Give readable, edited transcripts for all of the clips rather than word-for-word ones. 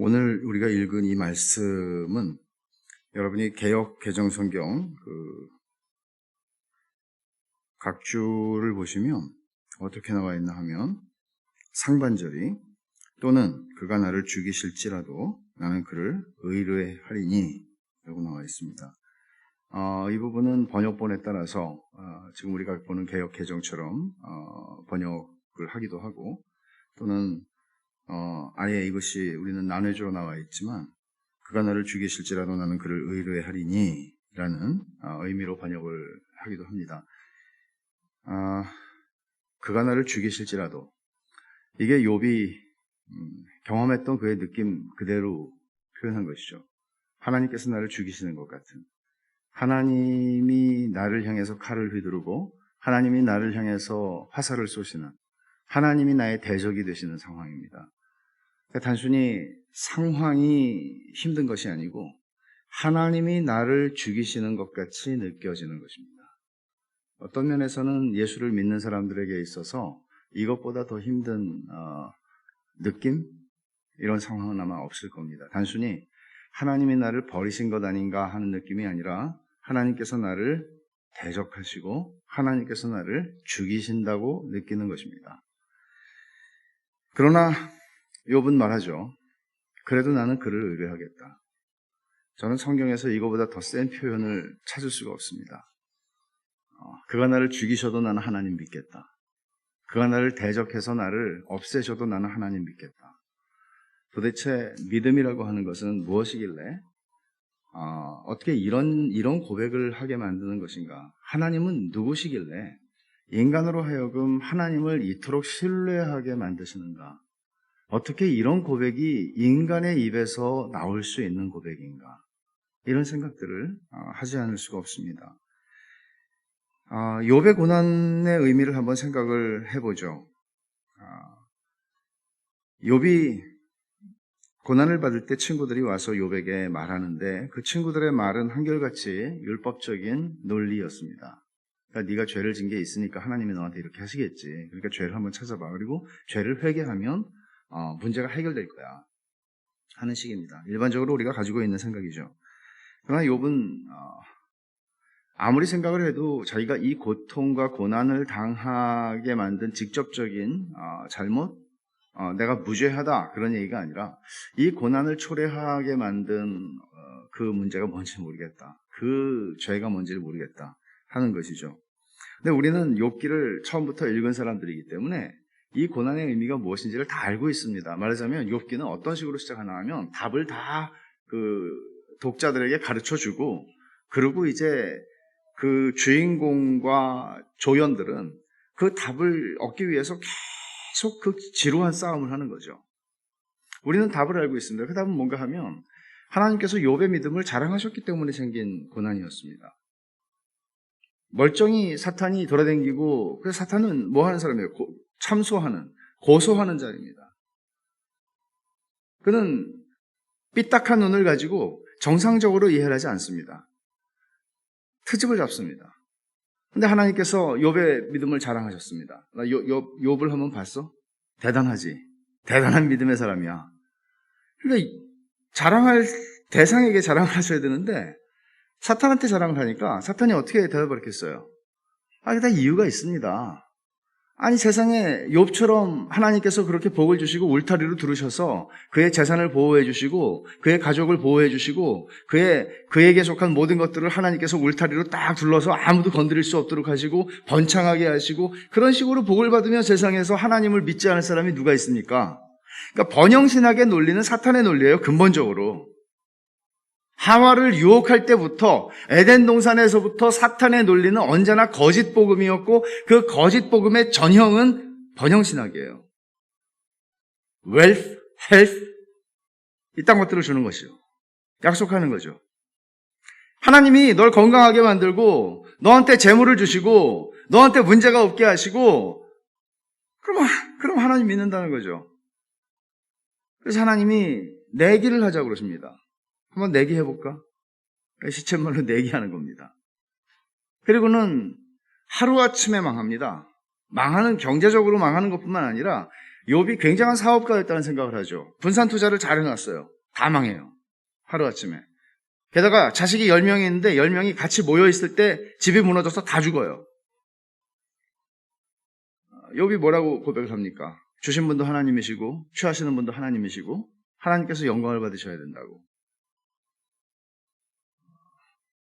오늘 우리가 읽은 이 말씀은 여러분이 개역 개정성경 각 주를 보시면 어떻게 나와 있나 하면 상반절이 또는 그가 나를 죽이실지라도 나는 그를 의뢰하리니 라고 나와 있습니다. 이 부분은 번역본에 따라서 지금 우리가 보는 개역 개정처럼 번역을 하기도 하고 또는 아예 이것이 우리는 난해주로 나와 있지만 그가 나를 죽이실지라도 나는 그를 의뢰하리니 라는 의미로 번역을 하기도 합니다. 그가 나를 죽이실지라도 이게 욥이 경험했던 그의 느낌 그대로 표현한 것이죠. 하나님께서 나를 죽이시는 것 같은, 하나님이 나를 향해서 칼을 휘두르고 하나님이 나를 향해서 화살을 쏘시는, 하나님이 나의 대적이 되시는 상황입니다. 그러니까 단순히 상황이 힘든 것이 아니고 하나님이 나를 죽이시는 것 같이 느껴지는 것입니다. 어떤 면에서는 예수를 믿는 사람들에게 있어서 이것보다 더 힘든 느낌? 이런 상황은 아마 없을 겁니다. 단순히 하나님이 나를 버리신 것 아닌가 하는 느낌이 아니라 하나님께서 나를 대적하시고 하나님께서 나를 죽이신다고 느끼는 것입니다. 그러나 욥은 말하죠. 그래도 나는 그를 의뢰하겠다. 저는 성경에서 이거보다 더 센 표현을 찾을 수가 없습니다. 그가 나를 죽이셔도 나는 하나님 믿겠다. 그가 나를 대적해서 나를 없애셔도 나는 하나님 믿겠다. 도대체 믿음이라고 하는 것은 무엇이길래 어떻게 이런 고백을 하게 만드는 것인가? 하나님은 누구시길래 인간으로 하여금 하나님을 이토록 신뢰하게 만드시는가? 어떻게 이런 고백이 인간의 입에서 나올 수 있는 고백인가? 이런 생각들을 하지 않을 수가 없습니다. 욥의 고난의 의미를 한번 생각을 해보죠. 욥이 고난을 받을 때 친구들이 와서 욥에게 말하는데 그 친구들의 말은 한결같이 율법적인 논리였습니다. 그러니까 네가 죄를 진 게 있으니까 하나님이 너한테 이렇게 하시겠지. 그러니까 죄를 한번 찾아봐. 그리고 죄를 회개하면 문제가 해결될 거야 하는 식입니다. 일반적으로 우리가 가지고 있는 생각이죠. 그러나 욥은 아무리 생각을 해도 자기가 이 고통과 고난을 당하게 만든 직접적인 잘못, 내가 무죄하다 그런 얘기가 아니라 이 고난을 초래하게 만든 그 문제가 뭔지 모르겠다. 그 죄가 뭔지를 모르겠다 하는 것이죠. 근데 우리는 욥기를 처음부터 읽은 사람들이기 때문에 이 고난의 의미가 무엇인지를 다 알고 있습니다. 말하자면 욥기는 어떤 식으로 시작하나 하면 답을 다 독자들에게 가르쳐주고 그리고 이제 그 주인공과 조연들은 그 답을 얻기 위해서 계속 그 지루한 싸움을 하는 거죠. 우리는 답을 알고 있습니다. 그 답은 뭔가 하면 하나님께서 욥의 믿음을 자랑하셨기 때문에 생긴 고난이었습니다. 멀쩡히 사탄이 돌아다니고 그래서 사탄은 뭐 하는 사람이에요? 참소하는, 고소하는 자입니다. 그는 삐딱한 눈을 가지고 정상적으로 이해를 하지 않습니다. 트집을 잡습니다. 근데 하나님께서 욥의 믿음을 자랑하셨습니다. 나 욥을 한번 봤어? 대단하지? 대단한 믿음의 사람이야. 그러니까 자랑할 대상에게 자랑을 하셔야 되는데 사탄한테 자랑을 하니까 사탄이 어떻게 대답을 했겠어요? 다 이유가 있습니다. 아니 세상에 욥처럼 하나님께서 그렇게 복을 주시고 울타리로 두르셔서 그의 재산을 보호해 주시고 그의 가족을 보호해 주시고 그에게 속한 모든 것들을 하나님께서 울타리로 딱 둘러서 아무도 건드릴 수 없도록 하시고 번창하게 하시고 그런 식으로 복을 받으면 세상에서 하나님을 믿지 않을 사람이 누가 있습니까? 그러니까 번영신학의 논리는 사탄의 논리예요. 근본적으로. 하와를 유혹할 때부터 에덴 동산에서부터 사탄의 논리는 언제나 거짓 복음이었고 그 거짓 복음의 전형은 번영신학이에요. 웰스, 헬스 이딴 것들을 주는 것이요. 약속하는 거죠. 하나님이 널 건강하게 만들고 너한테 재물을 주시고 너한테 문제가 없게 하시고 그럼 하나님 믿는다는 거죠. 그래서 하나님이 내기를 하자고 그러십니다. 한번 내기해볼까? 시쳇말로 내기하는 겁니다. 그리고는 하루아침에 망합니다. 경제적으로 망하는 것뿐만 아니라 욥이 굉장한 사업가였다는 생각을 하죠. 분산 투자를 잘 해놨어요. 다 망해요. 하루아침에. 게다가 자식이 10명이 있는데 10명이 같이 모여있을 때 집이 무너져서 다 죽어요. 욥이 뭐라고 고백을 합니까? 주신 분도 하나님이시고 취하시는 분도 하나님이시고 하나님께서 영광을 받으셔야 된다고.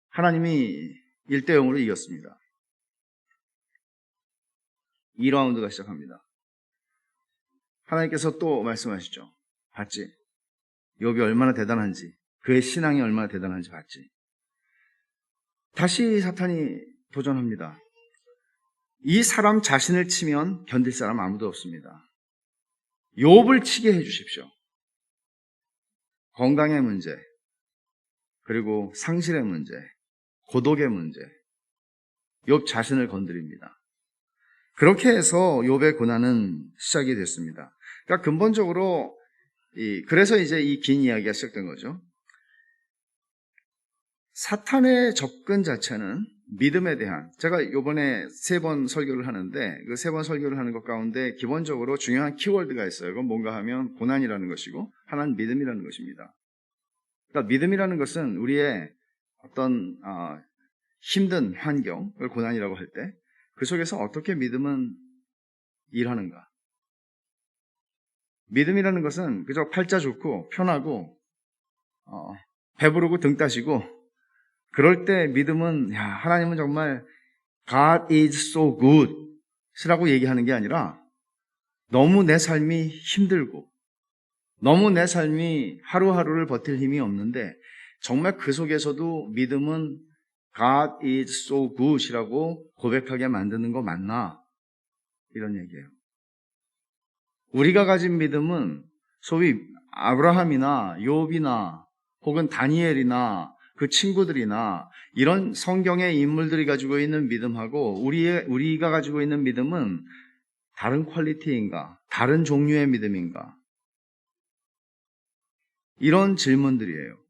하나님이 1대0으로 이겼습니다. 2라운드가 시작합니다. 하나님께서 또 말씀하시죠. 봤지? 욥이 얼마나 대단한지, 그의 신앙이 얼마나 대단한지 봤지? 다시 사탄이 도전합니다. 이 사람 자신을 치면 견딜 사람 아무도 없습니다. 욥을 치게 해주십시오. 건강의 문제, 그리고 상실의 문제, 고독의 문제, 욥 자신을 건드립니다. 그렇게 해서 욥의 고난은 시작이 됐습니다. 그러니까 근본적으로 그래서 이제 이 긴 이야기가 시작된 거죠. 사탄의 접근 자체는 믿음에 대한, 제가 이번에 3번 설교를 하는데 그 3번 설교를 하는 것 가운데 기본적으로 중요한 키워드가 있어요. 그건 뭔가 하면 고난이라는 것이고 하나는 믿음이라는 것입니다. 그러니까 믿음이라는 것은 우리의 어떤 힘든 환경을 고난이라고 할 때 그 속에서 어떻게 믿음은 일하는가. 믿음이라는 것은 그저 팔자 좋고 편하고 배부르고 등 따시고 그럴 때 믿음은 하나님은 정말 God is so good 라고 얘기하는 게 아니라 너무 내 삶이 힘들고 너무 내 삶이 하루하루를 버틸 힘이 없는데 정말 그 속에서도 믿음은 God is so good 이라고 고백하게 만드는 거 맞나? 이런 얘기예요. 우리가 가진 믿음은 소위 아브라함이나 욥이나 혹은 다니엘이나 그 친구들이나 이런 성경의 인물들이 가지고 있는 믿음하고 우리가 가지고 있는 믿음은 다른 퀄리티인가? 다른 종류의 믿음인가? 이런 질문들이에요.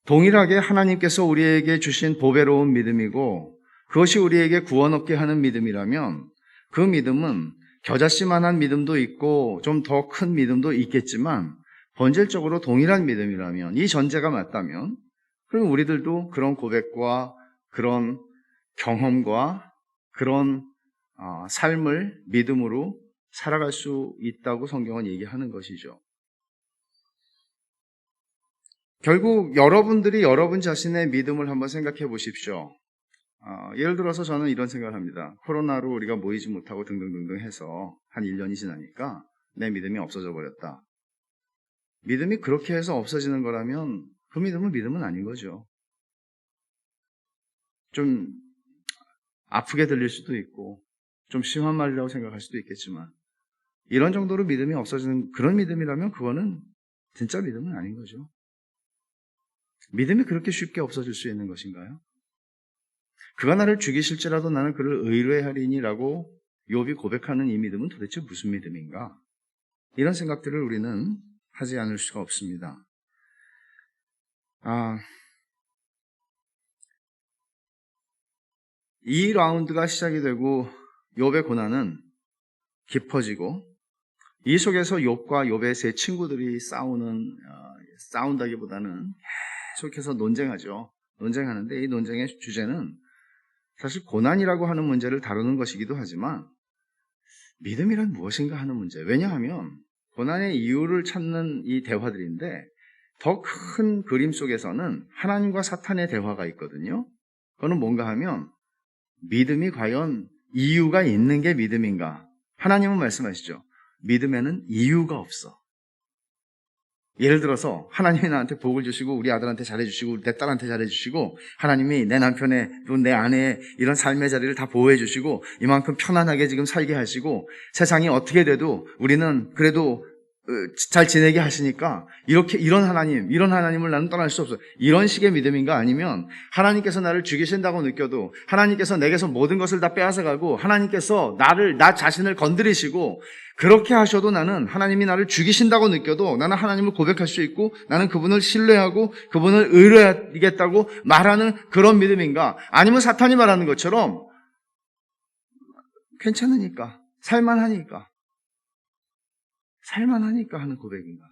동일하게 하나님께서 우리에게 주신 보배로운 믿음이고 그것이 우리에게 구원 얻게 하는 믿음이라면 그 믿음은 겨자씨만한 믿음도 있고 좀 더 큰 믿음도 있겠지만 본질적으로 동일한 믿음이라면, 이 전제가 맞다면 그럼 우리들도 그런 고백과 그런 경험과 그런 삶을 믿음으로 살아갈 수 있다고 성경은 얘기하는 것이죠. 결국 여러분들이 여러분 자신의 믿음을 한번 생각해 보십시오. 예를 들어서 저는 이런 생각을 합니다. 코로나로 우리가 모이지 못하고 등등등등 해서 한 1년이 지나니까 내 믿음이 없어져 버렸다. 믿음이 그렇게 해서 없어지는 거라면 그 믿음은 믿음은 아닌 거죠. 좀 아프게 들릴 수도 있고 좀 심한 말이라고 생각할 수도 있겠지만 이런 정도로 믿음이 없어지는 그런 믿음이라면 그거는 진짜 믿음은 아닌 거죠. 믿음이 그렇게 쉽게 없어질 수 있는 것인가요? 그가 나를 죽이실지라도 나는 그를 의뢰하리니라고 욥이 고백하는 이 믿음은 도대체 무슨 믿음인가? 이런 생각들을 우리는 하지 않을 수가 없습니다. 이 라운드가 시작이 되고 욥의 고난은 깊어지고 이 속에서 욥과 욥의 세 친구들이 싸운다기보다는 계속해서 논쟁하죠. 논쟁하는데 이 논쟁의 주제는 사실 고난이라고 하는 문제를 다루는 것이기도 하지만 믿음이란 무엇인가 하는 문제. 왜냐하면 고난의 이유를 찾는 이 대화들인데 더 큰 그림 속에서는 하나님과 사탄의 대화가 있거든요. 그거는 뭔가 하면 믿음이 과연 이유가 있는 게 믿음인가? 하나님은 말씀하시죠. 믿음에는 이유가 없어. 예를 들어서 하나님이 나한테 복을 주시고 우리 아들한테 잘해주시고 내 딸한테 잘해주시고 하나님이 내 남편의 또 내 아내의 이런 삶의 자리를 다 보호해주시고 이만큼 편안하게 지금 살게 하시고 세상이 어떻게 돼도 우리는 그래도 잘 지내게 하시니까 이런 하나님을 나는 떠날 수 없어. 이런 식의 믿음인가? 아니면 하나님께서 나를 죽이신다고 느껴도 하나님께서 내게서 모든 것을 다 빼앗아가고 하나님께서 나 자신을 건드리시고 그렇게 하셔도 나는 하나님이 나를 죽이신다고 느껴도 나는 하나님을 고백할 수 있고 나는 그분을 신뢰하고 그분을 의뢰하겠다고 말하는 그런 믿음인가? 아니면 사탄이 말하는 것처럼 괜찮으니까, 살만하니까 하는 고백인가?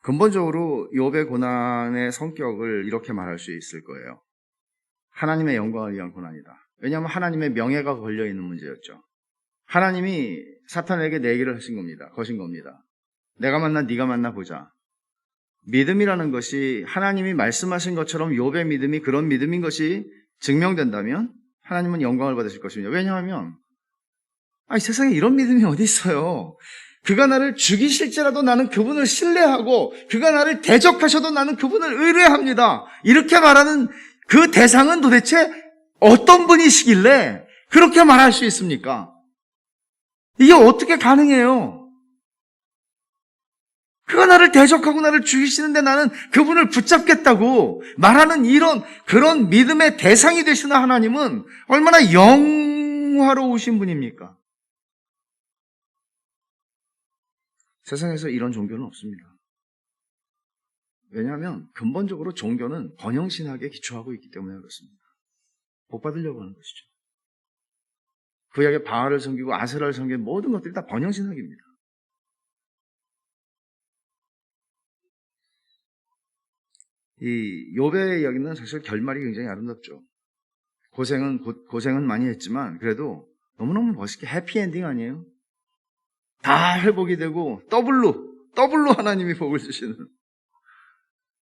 근본적으로 욥의 고난의 성격을 이렇게 말할 수 있을 거예요. 하나님의 영광을 위한 고난이다. 왜냐하면 하나님의 명예가 걸려있는 문제였죠. 하나님이 사탄에게 내기를 거신 겁니다. 내가 만나 네가 만나 보자. 믿음이라는 것이 하나님이 말씀하신 것처럼 욥의 믿음이 그런 믿음인 것이 증명된다면 하나님은 영광을 받으실 것입니다. 왜냐하면 세상에 이런 믿음이 어디 있어요. 그가 나를 죽이실지라도 나는 그분을 신뢰하고 그가 나를 대적하셔도 나는 그분을 의뢰합니다. 이렇게 말하는 그 대상은 도대체 어떤 분이시길래 그렇게 말할 수 있습니까? 이게 어떻게 가능해요? 그가 나를 대적하고 나를 죽이시는데 나는 그분을 붙잡겠다고 말하는 그런 믿음의 대상이 되시는 하나님은 얼마나 영화로우신 분입니까? 세상에서 이런 종교는 없습니다. 왜냐하면 근본적으로 종교는 번영신학에 기초하고 있기 때문에 그렇습니다. 복 받으려고 하는 것이죠. 구약의 바알을 섬기고 아세라를 섬기는 모든 것들이 다 번영신학입니다. 이 욥의 이야기는 사실 결말이 굉장히 아름답죠. 고생은 많이 했지만 그래도 너무너무 멋있게 해피엔딩 아니에요? 다 회복이 되고 더블로 하나님이 복을 주시는.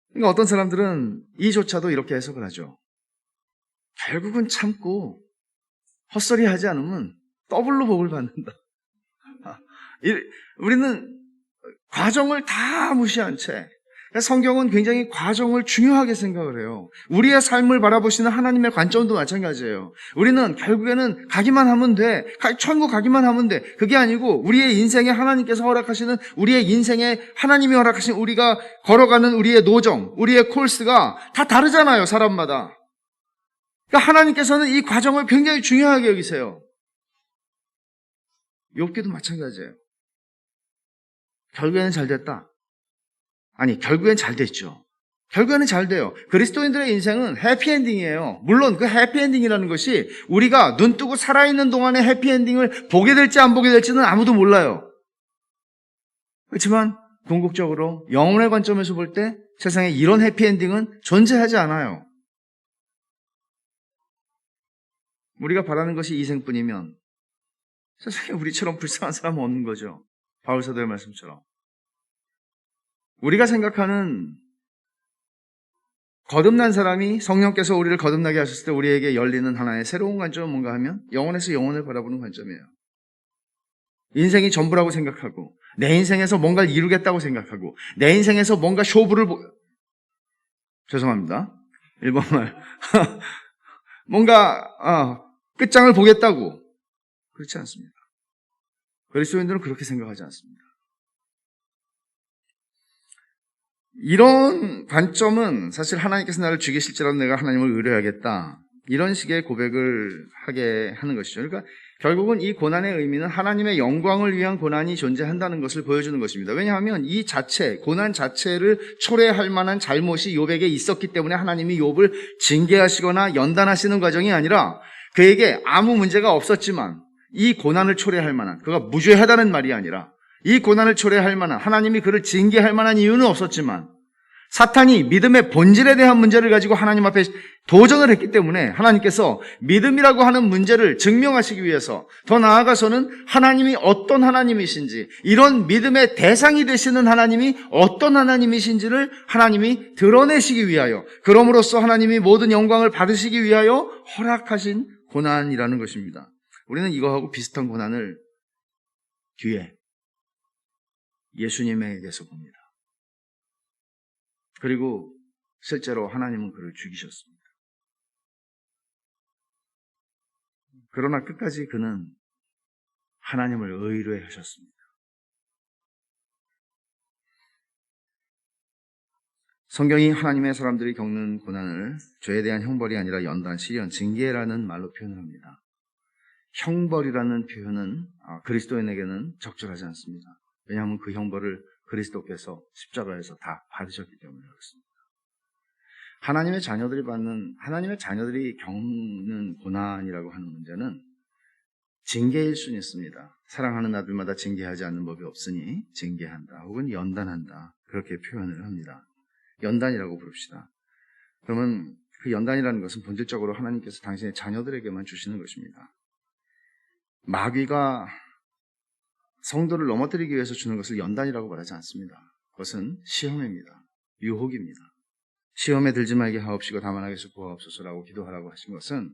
그러니까 어떤 사람들은 이조차도 이렇게 해석을 하죠. 결국은 참고 헛소리 하지 않으면 더블로 복을 받는다. 우리는 과정을 다 무시한 채, 성경은 굉장히 과정을 중요하게 생각을 해요. 우리의 삶을 바라보시는 하나님의 관점도 마찬가지예요. 우리는 결국에는 가기만 하면 돼. 천국 가기만 하면 돼. 그게 아니고 우리의 인생에 하나님께서 허락하시는, 우리의 인생에 하나님이 허락하신 우리가 걸어가는 우리의 노정, 우리의 코스가 다 다르잖아요, 사람마다. 그러니까 하나님께서는 이 과정을 굉장히 중요하게 여기세요. 욥기도 마찬가지예요. 결국에는 잘 됐다. 결국엔 잘 됐죠. 결국에는 잘 돼요. 그리스도인들의 인생은 해피엔딩이에요. 물론 그 해피엔딩이라는 것이 우리가 눈 뜨고 살아있는 동안에 해피엔딩을 보게 될지 안 보게 될지는 아무도 몰라요. 그렇지만 궁극적으로 영혼의 관점에서 볼 때 세상에 이런 해피엔딩은 존재하지 않아요. 우리가 바라는 것이 이 생뿐이면 세상에 우리처럼 불쌍한 사람은 없는 거죠. 바울 사도의 말씀처럼. 우리가 생각하는 거듭난 사람이 성령께서 우리를 거듭나게 하셨을 때 우리에게 열리는 하나의 새로운 관점은 뭔가 하면 영혼에서 영혼을 바라보는 관점이에요. 인생이 전부라고 생각하고 내 인생에서 뭔가를 이루겠다고 생각하고 내 인생에서 뭔가 쇼부를 죄송합니다. 일본말 뭔가 끝장을 보겠다고. 그렇지 않습니다. 그리스도인들은 그렇게 생각하지 않습니다. 이런 관점은 사실 하나님께서 나를 죽이실지라도 내가 하나님을 의뢰하겠다. 이런 식의 고백을 하게 하는 것이죠. 그러니까 결국은 이 고난의 의미는 하나님의 영광을 위한 고난이 존재한다는 것을 보여주는 것입니다. 왜냐하면 이 고난 자체를 초래할 만한 잘못이 욥에게 있었기 때문에 하나님이 욥을 징계하시거나 연단하시는 과정이 아니라 그에게 아무 문제가 없었지만 이 고난을 초래할 만한, 그가 무죄하다는 말이 아니라 이 고난을 초래할 만한, 하나님이 그를 징계할 만한 이유는 없었지만 사탄이 믿음의 본질에 대한 문제를 가지고 하나님 앞에 도전을 했기 때문에 하나님께서 믿음이라고 하는 문제를 증명하시기 위해서 더 나아가서는 하나님이 어떤 하나님이신지, 이런 믿음의 대상이 되시는 하나님이 어떤 하나님이신지를 하나님이 드러내시기 위하여, 그럼으로써 하나님이 모든 영광을 받으시기 위하여 허락하신 고난이라는 것입니다. 우리는 이거하고 비슷한 고난을 뒤에 예수님에게서 봅니다. 그리고 실제로 하나님은 그를 죽이셨습니다. 그러나 끝까지 그는 하나님을 의뢰하셨습니다. 성경이 하나님의 사람들이 겪는 고난을 죄에 대한 형벌이 아니라 연단, 시련, 징계라는 말로 표현합니다. 형벌이라는 표현은 그리스도인에게는 적절하지 않습니다. 왜냐하면 그 형벌을 그리스도께서 십자가에서 다 받으셨기 때문에 그렇습니다. 하나님의 자녀들이 겪는 고난이라고 하는 문제는 징계일 수는 있습니다. 사랑하는 아들마다 징계하지 않는 법이 없으니 징계한다 혹은 연단한다 그렇게 표현을 합니다. 연단이라고 부릅시다. 그러면 그 연단이라는 것은 본질적으로 하나님께서 당신의 자녀들에게만 주시는 것입니다. 마귀가 성도를 넘어뜨리기 위해서 주는 것을 연단이라고 말하지 않습니다. 그것은 시험입니다. 유혹입니다. 시험에 들지 말게 하옵시고 다만 악에서 구하옵소서라고 기도하라고 하신 것은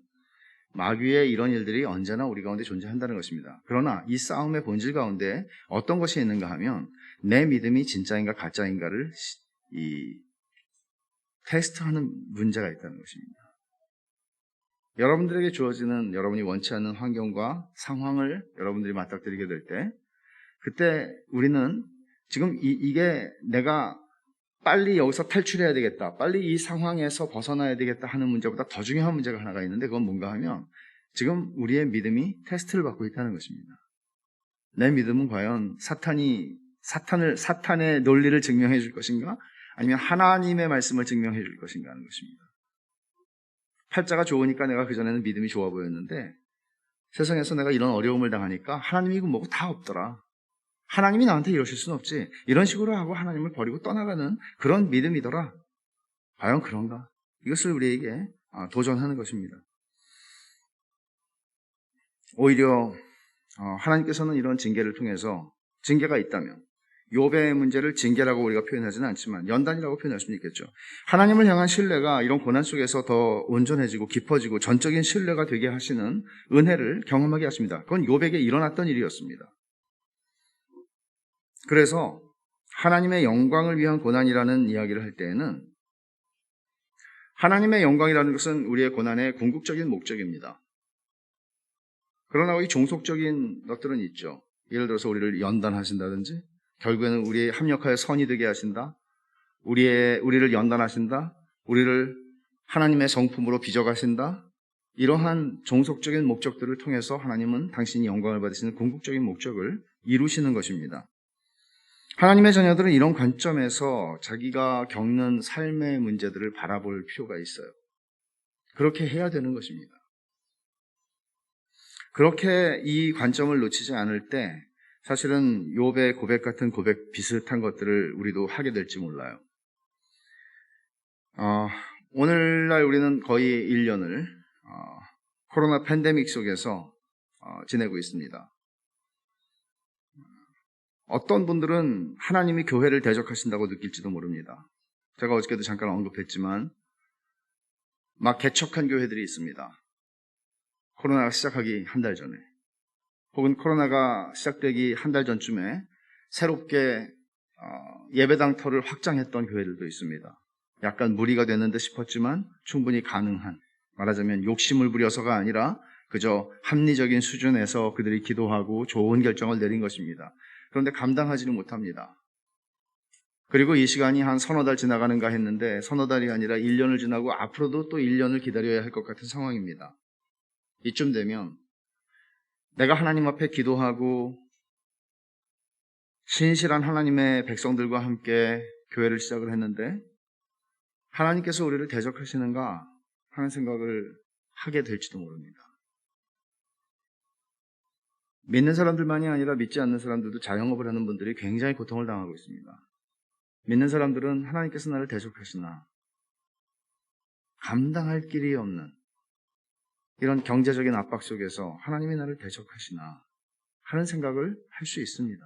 마귀의 이런 일들이 언제나 우리 가운데 존재한다는 것입니다. 그러나 이 싸움의 본질 가운데 어떤 것이 있는가 하면 내 믿음이 진짜인가 가짜인가를 테스트하는 문제가 있다는 것입니다. 여러분들에게 주어지는 여러분이 원치 않는 환경과 상황을 여러분들이 맞닥뜨리게 될 때 그때 우리는 지금 이게 내가 빨리 여기서 탈출해야 되겠다, 빨리 이 상황에서 벗어나야 되겠다 하는 문제보다 더 중요한 문제가 하나가 있는데 그건 뭔가 하면 지금 우리의 믿음이 테스트를 받고 있다는 것입니다. 내 믿음은 과연 사탄의 논리를 증명해 줄 것인가 아니면 하나님의 말씀을 증명해 줄 것인가 하는 것입니다. 팔자가 좋으니까 내가 그전에는 믿음이 좋아 보였는데 세상에서 내가 이런 어려움을 당하니까 하나님이고 뭐고 다 없더라. 하나님이 나한테 이러실 수는 없지. 이런 식으로 하고 하나님을 버리고 떠나가는 그런 믿음이더라. 과연 그런가? 이것을 우리에게 도전하는 것입니다. 오히려 하나님께서는 이런 징계를 통해서 징계가 있다면 욥의 문제를 징계라고 우리가 표현하지는 않지만 연단이라고 표현할 수는 있겠죠. 하나님을 향한 신뢰가 이런 고난 속에서 더 온전해지고 깊어지고 전적인 신뢰가 되게 하시는 은혜를 경험하게 하십니다. 그건 욥에게 일어났던 일이었습니다. 그래서 하나님의 영광을 위한 고난이라는 이야기를 할 때에는 하나님의 영광이라는 것은 우리의 고난의 궁극적인 목적입니다. 그러나 이 종속적인 것들은 있죠. 예를 들어서 우리를 연단하신다든지 결국에는 우리의 합력하여 선이 되게 하신다. 우리를 연단하신다. 우리를 하나님의 성품으로 빚어가신다. 이러한 종속적인 목적들을 통해서 하나님은 당신이 영광을 받으시는 궁극적인 목적을 이루시는 것입니다. 하나님의 자녀들은 이런 관점에서 자기가 겪는 삶의 문제들을 바라볼 필요가 있어요. 그렇게 해야 되는 것입니다. 그렇게 이 관점을 놓치지 않을 때 사실은 욥의 고백 같은 고백 비슷한 것들을 우리도 하게 될지 몰라요. 오늘날 우리는 거의 1년을 코로나 팬데믹 속에서 지내고 있습니다. 어떤 분들은 하나님이 교회를 대적하신다고 느낄지도 모릅니다. 제가 어저께도 잠깐 언급했지만 막 개척한 교회들이 있습니다. 코로나가 시작하기 한 달 전에 혹은 코로나가 시작되기 한 달 전쯤에 새롭게 예배당터를 확장했던 교회들도 있습니다. 약간 무리가 됐는데 싶었지만 충분히 가능한, 말하자면 욕심을 부려서가 아니라 그저 합리적인 수준에서 그들이 기도하고 좋은 결정을 내린 것입니다. 그런데 감당하지는 못합니다. 그리고 이 시간이 한 서너 달 지나가는가 했는데 서너 달이 아니라 1년을 지나고 앞으로도 또 1년을 기다려야 할 것 같은 상황입니다. 이쯤 되면 내가 하나님 앞에 기도하고 신실한 하나님의 백성들과 함께 교회를 시작을 했는데 하나님께서 우리를 대적하시는가 하는 생각을 하게 될지도 모릅니다. 믿는 사람들만이 아니라 믿지 않는 사람들도 자영업을 하는 분들이 굉장히 고통을 당하고 있습니다. 믿는 사람들은 하나님께서 나를 대적하시나 감당할 길이 없는 이런 경제적인 압박 속에서 하나님이 나를 대적하시나 하는 생각을 할 수 있습니다.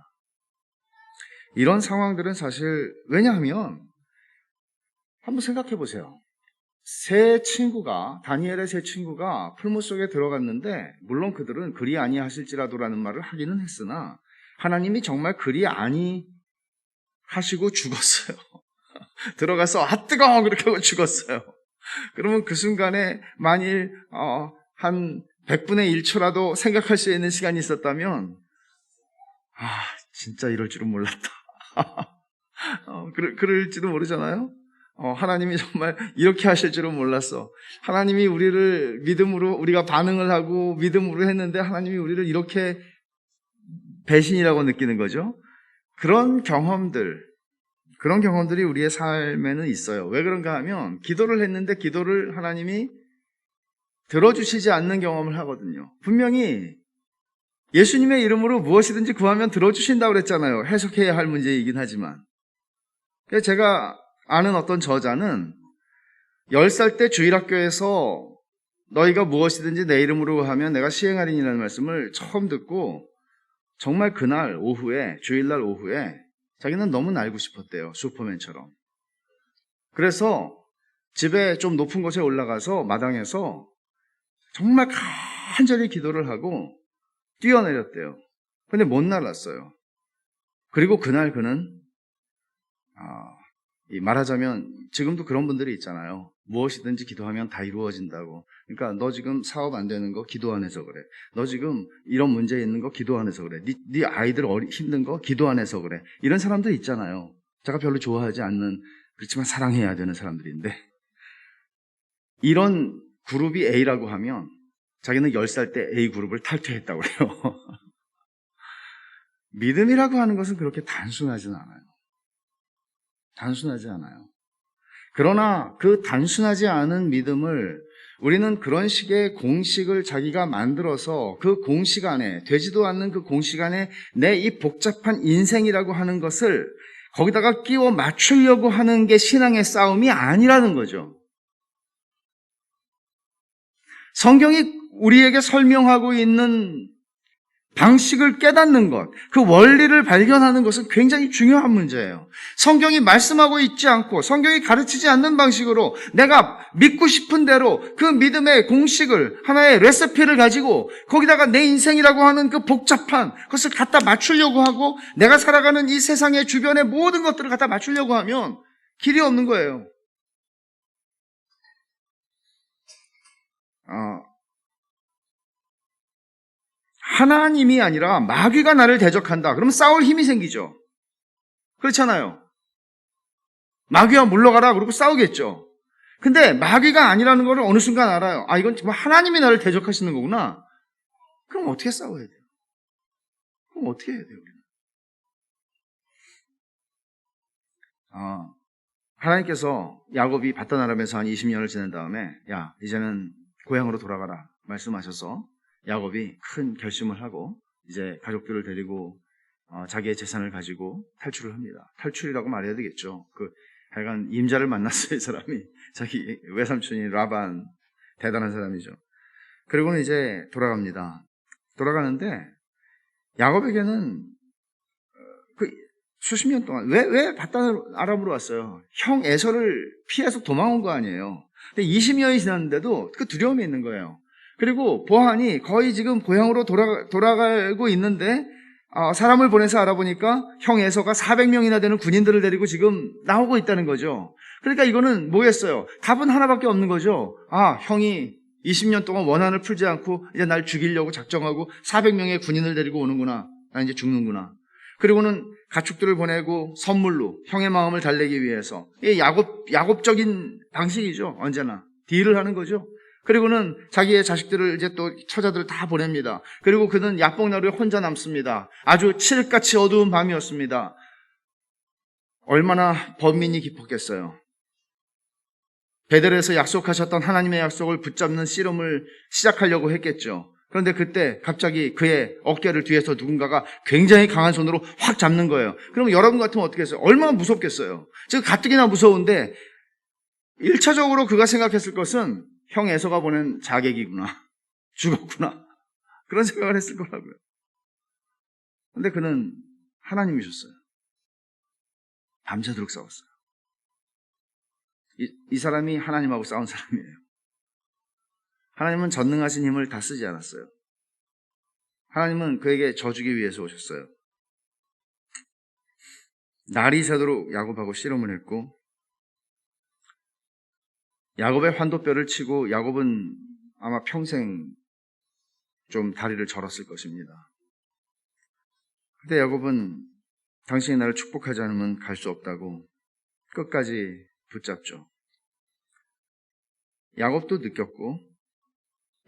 이런 상황들은 사실 왜냐하면 한번 생각해 보세요. 다니엘의 세 친구가 풀무 속에 들어갔는데 물론 그들은 그리 아니하실지라도라는 말을 하기는 했으나 하나님이 정말 그리 아니하시고 죽었어요. 들어가서 뜨거워 그렇게 하고 죽었어요. 그러면 그 순간에 만일 한 100분의 1초라도 생각할 수 있는 시간이 있었다면 진짜 이럴 줄은 몰랐다. 그럴지도 모르잖아요. 하나님이 정말 이렇게 하실 줄은 몰랐어. 하나님이 우리를 믿음으로 우리가 반응을 하고 믿음으로 했는데 하나님이 우리를 이렇게 배신이라고 느끼는 거죠. 그런 경험들, 그런 경험들이 우리의 삶에는 있어요. 왜 그런가 하면 기도를 했는데 기도를 하나님이 들어주시지 않는 경험을 하거든요. 분명히 예수님의 이름으로 무엇이든지 구하면 들어주신다고 그랬잖아요. 해석해야 할 문제이긴 하지만. 제가 아는 어떤 저자는 10살 때 주일학교에서 너희가 무엇이든지 내 이름으로 하면 내가 시행하리니라는 말씀을 처음 듣고 정말 그날 오후에, 주일날 오후에 자기는 너무 날고 싶었대요. 슈퍼맨처럼. 그래서 집에 좀 높은 곳에 올라가서 마당에서 정말 간절히 기도를 하고 뛰어내렸대요. 근데 못 날았어요. 그리고 그날 그는 말하자면 지금도 그런 분들이 있잖아요. 무엇이든지 기도하면 다 이루어진다고. 그러니까 너 지금 사업 안 되는 거 기도 안 해서 그래. 너 지금 이런 문제 있는 거 기도 안 해서 그래. 네 아이들 힘든 거 기도 안 해서 그래. 이런 사람들 있잖아요. 제가 별로 좋아하지 않는, 그렇지만 사랑해야 되는 사람들인데, 이런 그룹이 A라고 하면 자기는 10살 때 A 그룹을 탈퇴했다고 그래요. 믿음이라고 하는 것은 그렇게 단순하진 않아요. 단순하지 않아요. 그러나 그 단순하지 않은 믿음을 우리는 그런 식의 공식을 자기가 만들어서 그 공식 안에, 되지도 않는 그 공식 안에 내 이 복잡한 인생이라고 하는 것을 거기다가 끼워 맞추려고 하는 게 신앙의 싸움이 아니라는 거죠. 성경이 우리에게 설명하고 있는 방식을 깨닫는 것, 그 원리를 발견하는 것은 굉장히 중요한 문제예요. 성경이 말씀하고 있지 않고 성경이 가르치지 않는 방식으로 내가 믿고 싶은 대로 그 믿음의 공식을, 하나의 레시피를 가지고 거기다가 내 인생이라고 하는 그 복잡한 것을 갖다 맞추려고 하고 내가 살아가는 이 세상의 주변의 모든 것들을 갖다 맞추려고 하면 길이 없는 거예요. 하나님이 아니라 마귀가 나를 대적한다. 그러면 싸울 힘이 생기죠. 그렇잖아요. 마귀와 물러가라 그러고 싸우겠죠. 근데 마귀가 아니라는 걸 어느 순간 알아요. 이건 정말 하나님이 나를 대적하시는 거구나. 그럼 어떻게 싸워야 돼요? 그럼 어떻게 해야 돼요? 우리는? 하나님께서 야곱이 밧단 아람에서 한 20년을 지낸 다음에 야, 이제는 고향으로 돌아가라 말씀하셔서 야곱이 큰 결심을 하고 이제 가족들을 데리고 자기의 재산을 가지고 탈출을 합니다. 탈출이라고 말해야 되겠죠. 하여간 임자를 만났어요, 이 사람이. 자기 외삼촌이 라반, 대단한 사람이죠. 그리고는 이제 돌아갑니다. 돌아가는데 야곱에게는 수십 년 동안 왜 밧단 아람으로 왔어요? 형 에서를 피해서 도망온 거 아니에요. 근데 20년이 지났는데도 그 두려움이 있는 거예요. 그리고 보아하니 거의 지금 고향으로 돌아가고 있는데 사람을 보내서 알아보니까 형 에서가 400명이나 되는 군인들을 데리고 지금 나오고 있다는 거죠. 그러니까 이거는 뭐겠어요? 답은 하나밖에 없는 거죠. 형이 20년 동안 원한을 풀지 않고 이제 날 죽이려고 작정하고 400명의 군인을 데리고 오는구나. 나 이제 죽는구나. 그리고는 가축들을 보내고 선물로 형의 마음을 달래기 위해서, 이 야곱적인 방식이죠. 언제나 딜을 하는 거죠. 그리고는 자기의 자식들을 이제 또 처자들을 다 보냅니다. 그리고 그는 야복나루에 혼자 남습니다. 아주 칠흑같이 어두운 밤이었습니다. 얼마나 번민이 깊었겠어요. 베델에서 약속하셨던 하나님의 약속을 붙잡는 씨름을 시작하려고 했겠죠. 그런데 그때 갑자기 그의 어깨를 뒤에서 누군가가 굉장히 강한 손으로 확 잡는 거예요. 그럼 여러분 같으면 어떻게 했어요? 얼마나 무섭겠어요. 즉 가뜩이나 무서운데 1차적으로 그가 생각했을 것은 형 에서가 보낸 자객이구나. 죽었구나. 그런 생각을 했을 거라고요. 그런데 그는 하나님이셨어요. 밤새도록 싸웠어요. 이 사람이 하나님하고 싸운 사람이에요. 하나님은 전능하신 힘을 다 쓰지 않았어요. 하나님은 그에게 져주기 위해서 오셨어요. 날이 새도록 야곱하고 씨름을 했고 야곱의 환도뼈를 치고 야곱은 아마 평생 좀 다리를 절었을 것입니다. 근데 야곱은 당신이 나를 축복하지 않으면 갈 수 없다고 끝까지 붙잡죠. 야곱도 느꼈고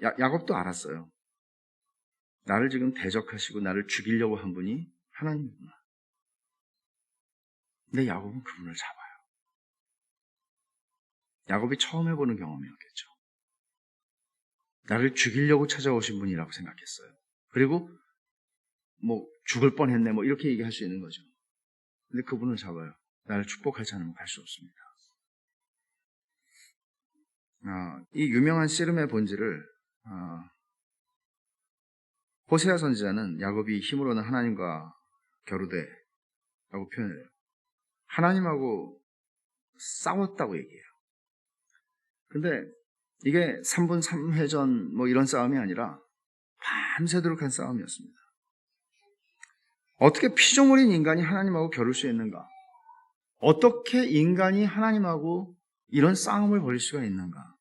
야곱도 알았어요. 나를 지금 대적하시고 나를 죽이려고 한 분이 하나님이구나. 근데 야곱은 그분을 잡아요. 야곱이 처음 해보는 경험이었겠죠. 나를 죽이려고 찾아오신 분이라고 생각했어요. 그리고 죽을 뻔했네 이렇게 얘기할 수 있는 거죠. 근데 그분을 잡아요. 나를 축복하지 않으면 갈 수 없습니다. 이 유명한 씨름의 본질을 호세아 선지자는 야곱이 힘으로는 하나님과 겨루되라고 표현을 해요. 하나님하고 싸웠다고 얘기해요. 근데 이게 3분 3회전 이런 싸움이 아니라 밤새도록 한 싸움이었습니다. 어떻게 피조물인 인간이 하나님하고 겨룰 수 있는가? 어떻게 인간이 하나님하고 이런 싸움을 벌일 수가 있는가?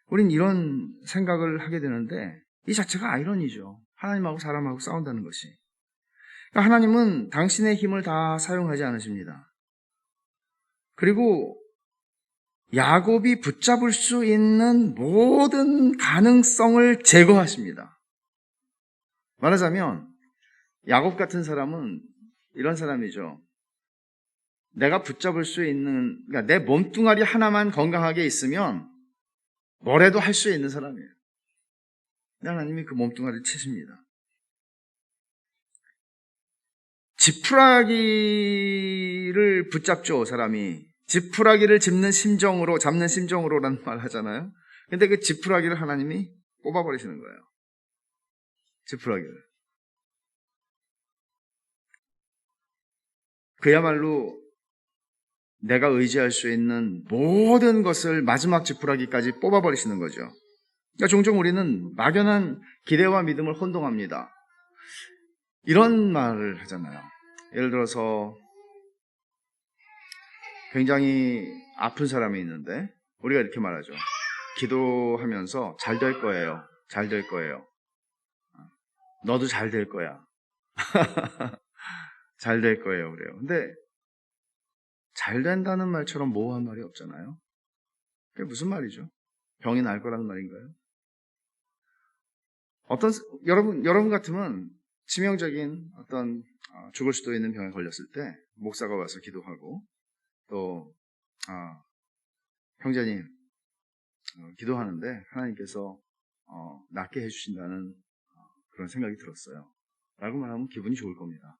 우린 이런 생각을 하게 되는데 이 자체가 아이러니죠. 하나님하고 사람하고 싸운다는 것이. 그러니까 하나님은 당신의 힘을 다 사용하지 않으십니다. 그리고 야곱이 붙잡을 수 있는 모든 가능성을 제거하십니다. 말하자면 야곱 같은 사람은 이런 사람이죠. 내가 붙잡을 수 있는, 그러니까 내 몸뚱아리 하나만 건강하게 있으면 뭐래도 할 수 있는 사람이에요. 하나님이 그 몸뚱아리를 치십니다. 지푸라기를 붙잡죠, 사람이. 지푸라기를 잡는 심정으로라는 말 하잖아요. 근데 그 지푸라기를 하나님이 뽑아버리시는 거예요. 지푸라기를. 그야말로 내가 의지할 수 있는 모든 것을 마지막 지푸라기까지 뽑아버리시는 거죠. 그러니까 종종 우리는 막연한 기대와 믿음을 혼동합니다. 이런 말을 하잖아요. 예를 들어서 굉장히 아픈 사람이 있는데 우리가 이렇게 말하죠. 기도하면서 잘 될 거예요. 잘 될 거예요. 너도 잘 될 거야. 잘 될 거예요. 그래요. 근데 잘 된다는 말처럼 모호한 말이 없잖아요. 그게 무슨 말이죠? 병이 날 거라는 말인가요? 여러분 같으면 치명적인 어떤 죽을 수도 있는 병에 걸렸을 때 목사가 와서 기도하고 또 형제님 기도하는데 하나님께서 낫게 해주신다는 그런 생각이 들었어요. 라고 말하면 기분이 좋을 겁니다.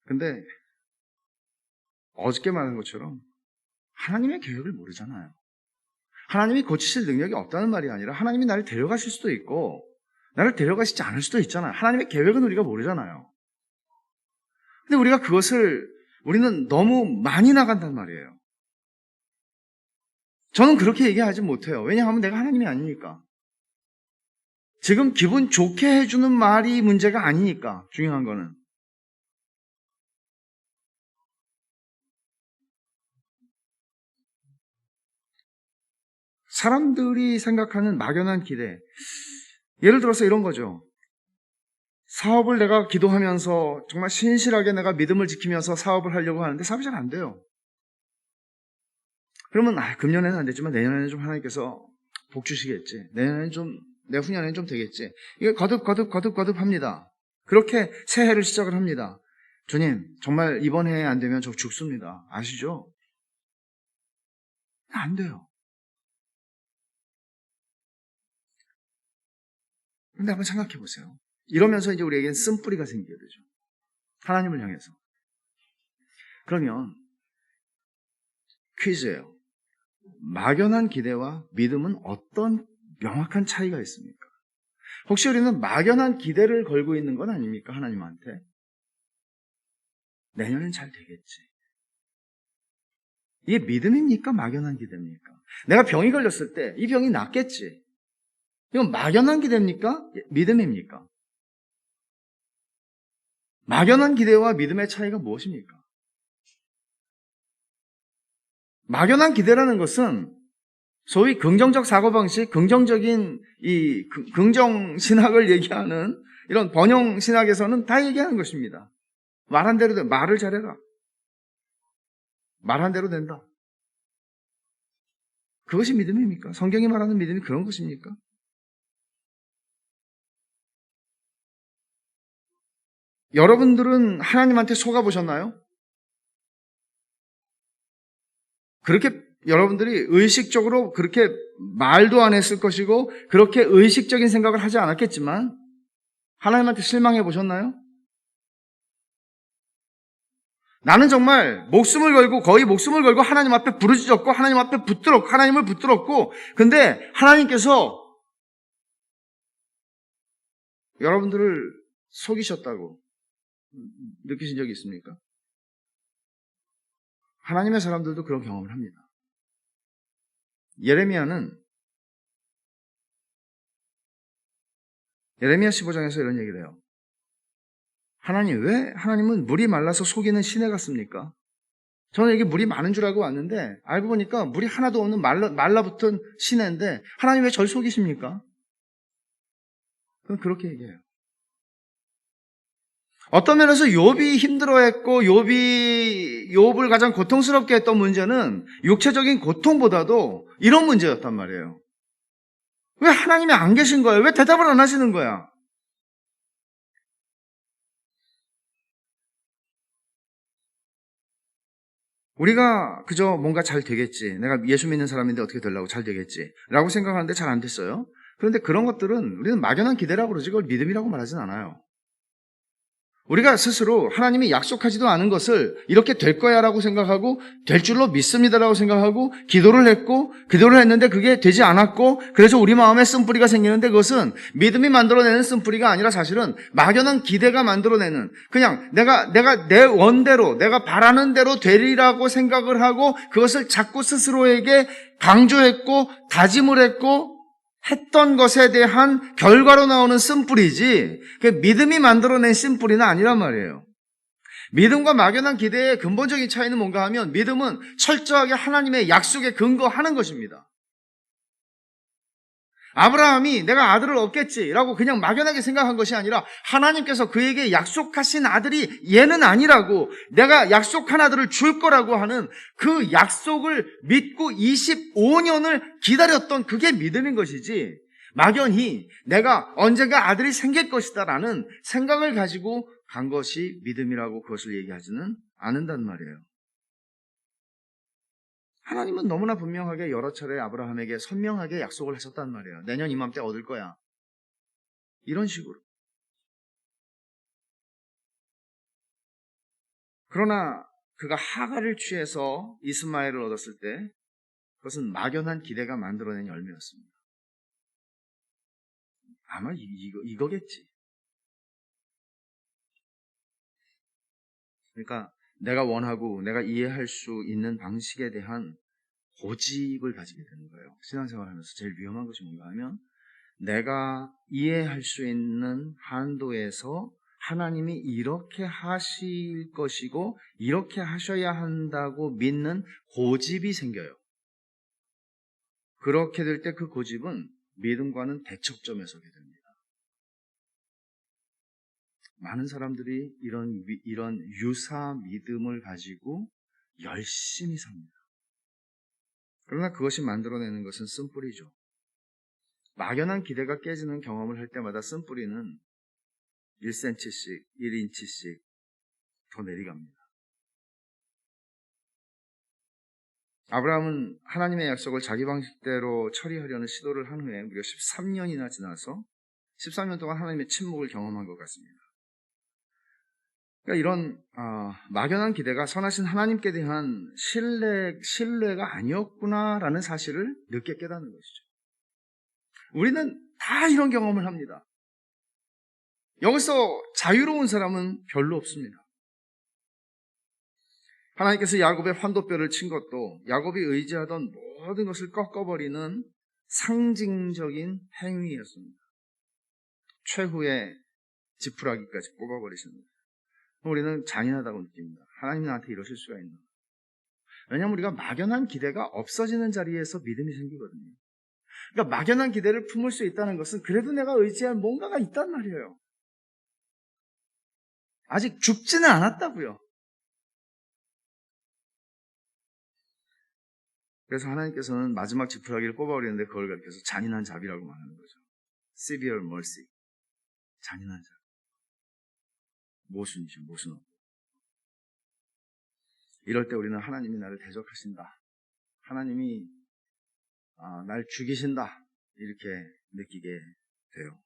근데 어저께 말한 것처럼 하나님의 계획을 모르잖아요. 하나님이 고치실 능력이 없다는 말이 아니라 하나님이 나를 데려가실 수도 있고 나를 데려가시지 않을 수도 있잖아요. 하나님의 계획은 우리가 모르잖아요. 근데 우리는 너무 많이 나간단 말이에요. 저는 그렇게 얘기하지 못해요. 왜냐하면 내가 하나님이 아니니까. 지금 기분 좋게 해주는 말이 문제가 아니니까, 중요한 거는. 사람들이 생각하는 막연한 기대. 예를 들어서 이런 거죠. 사업을 내가 기도하면서 정말 신실하게 내가 믿음을 지키면서 사업을 하려고 하는데 사업이 잘 안 돼요. 그러면 금년에는 안 됐지만 내년에는 좀 하나님께서 복 주시겠지. 내후년에는 좀 되겠지. 이게 거듭 합니다. 그렇게 새해를 시작을 합니다. 주님, 정말 이번 해에 안 되면 저 죽습니다. 아시죠? 안 돼요. 근데 한번 생각해 보세요. 이러면서 이제 우리에겐 쓴뿌리가 생기게 되죠. 하나님을 향해서. 그러면 퀴즈예요. 막연한 기대와 믿음은 어떤 명확한 차이가 있습니까? 혹시 우리는 막연한 기대를 걸고 있는 건 아닙니까? 하나님한테. 내년엔 잘 되겠지. 이게 믿음입니까? 막연한 기대입니까? 내가 병이 걸렸을 때 이 병이 낫겠지. 이건 막연한 기대입니까? 믿음입니까? 막연한 기대와 믿음의 차이가 무엇입니까? 막연한 기대라는 것은 소위 긍정적 사고방식, 긍정적인 이 긍정신학을 얘기하는 이런 번영신학에서는 다 얘기하는 것입니다. 말한 대로 돼. 말을 잘해라. 말한 대로 된다. 그것이 믿음입니까? 성경이 말하는 믿음이 그런 것입니까? 여러분들은 하나님한테 속아보셨나요? 그렇게 여러분들이 의식적으로 그렇게 말도 안 했을 것이고 그렇게 의식적인 생각을 하지 않았겠지만 하나님한테 실망해 보셨나요? 나는 정말 목숨을 걸고 거의 목숨을 걸고 하나님 앞에 부르짖었고 하나님 앞에 붙들었고 하나님을 붙들었고 근데 하나님께서 여러분들을 속이셨다고 느끼신 적이 있습니까? 하나님의 사람들도 그런 경험을 합니다. 예레미야 15장에서 이런 얘기를 해요. 왜 하나님은 물이 말라서 속이는 시내 같습니까? 저는 이게 물이 많은 줄 알고 왔는데 알고 보니까 물이 하나도 없는 말라붙은 시내인데 하나님 왜 절 속이십니까? 그건 그렇게 얘기해요. 어떤 면에서 욥이 힘들어했고 욥을 가장 고통스럽게 했던 문제는 육체적인 고통보다도 이런 문제였단 말이에요. 왜 하나님이 안 계신 거예요? 왜 대답을 안 하시는 거야? 우리가 그저 뭔가 잘 되겠지. 내가 예수 믿는 사람인데 어떻게 되려고 잘 되겠지. 라고 생각하는데 잘 안 됐어요. 그런데 그런 것들은 우리는 막연한 기대라고 그러지 그걸 믿음이라고 말하진 않아요. 우리가 스스로 하나님이 약속하지도 않은 것을 이렇게 될 거야 라고 생각하고 될 줄로 믿습니다라고 생각하고 기도를 했는데 그게 되지 않았고 그래서 우리 마음에 쓴뿌리가 생기는데 그것은 믿음이 만들어내는 쓴뿌리가 아니라 사실은 막연한 기대가 만들어내는 그냥 내가 내 원대로 내가 바라는 대로 되리라고 생각을 하고 그것을 자꾸 스스로에게 강조했고 다짐을 했고 했던 것에 대한 결과로 나오는 쓴뿌리지 믿음이 만들어낸 쓴뿌리는 아니란 말이에요. 믿음과 막연한 기대의 근본적인 차이는 뭔가 하면 믿음은 철저하게 하나님의 약속에 근거하는 것입니다. 아브라함이 내가 아들을 얻겠지라고 그냥 막연하게 생각한 것이 아니라 하나님께서 그에게 약속하신 아들이 얘는 아니라고 내가 약속한 아들을 줄 거라고 하는 그 약속을 믿고 25년을 기다렸던 그게 믿음인 것이지 막연히 내가 언젠가 아들이 생길 것이다라는 생각을 가지고 간 것이 믿음이라고 그것을 얘기하지는 않는단 말이에요. 하나님은 너무나 분명하게 여러 차례 아브라함에게 선명하게 약속을 하셨단 말이에요. 내년 이맘때 얻을 거야. 이런 식으로. 그러나 그가 하갈을 취해서 이스마엘을 얻었을 때 그것은 막연한 기대가 만들어낸 열매였습니다. 아마 이거겠지. 그러니까 내가 원하고 내가 이해할 수 있는 방식에 대한 고집을 가지게 되는 거예요. 신앙생활하면서 제일 위험한 것이 뭔가 하면 내가 이해할 수 있는 한도에서 하나님이 이렇게 하실 것이고 이렇게 하셔야 한다고 믿는 고집이 생겨요. 그렇게 될 때 그 고집은 믿음과는 대척점에 서게 됩니다. 많은 사람들이 이런 유사 믿음을 가지고 열심히 삽니다. 그러나 그것이 만들어내는 것은 쓴뿌리죠. 막연한 기대가 깨지는 경험을 할 때마다 쓴뿌리는 1cm씩, 1인치씩 더 내려갑니다. 아브라함은 하나님의 약속을 자기 방식대로 처리하려는 시도를 한 후에 무려 13년이나 지나서 13년 동안 하나님의 침묵을 경험한 것 같습니다. 그러니까 이런 막연한 기대가 선하신 하나님께 대한 신뢰가 아니었구나라는 사실을 늦게 깨닫는 것이죠. 우리는 다 이런 경험을 합니다. 여기서 자유로운 사람은 별로 없습니다. 하나님께서 야곱의 환도뼈를 친 것도 야곱이 의지하던 모든 것을 꺾어버리는 상징적인 행위였습니다. 최후의 지푸라기까지 뽑아버리십니다. 우리는 잔인하다고 느낍니다. 하나님 나한테 이러실 수가 있나? 왜냐하면 우리가 막연한 기대가 없어지는 자리에서 믿음이 생기거든요. 그러니까 막연한 기대를 품을 수 있다는 것은 그래도 내가 의지할 뭔가가 있단 말이에요. 아직 죽지는 않았다고요. 그래서 하나님께서는 마지막 지푸라기를 뽑아버리는데 그걸 가리켜서 잔인한 자비라고 말하는 거죠. Severe mercy. 잔인한 자비. 모순이죠, 모순. 이럴 때 우리는 하나님이 나를 대적하신다. 하나님이 날 죽이신다 이렇게 느끼게 돼요.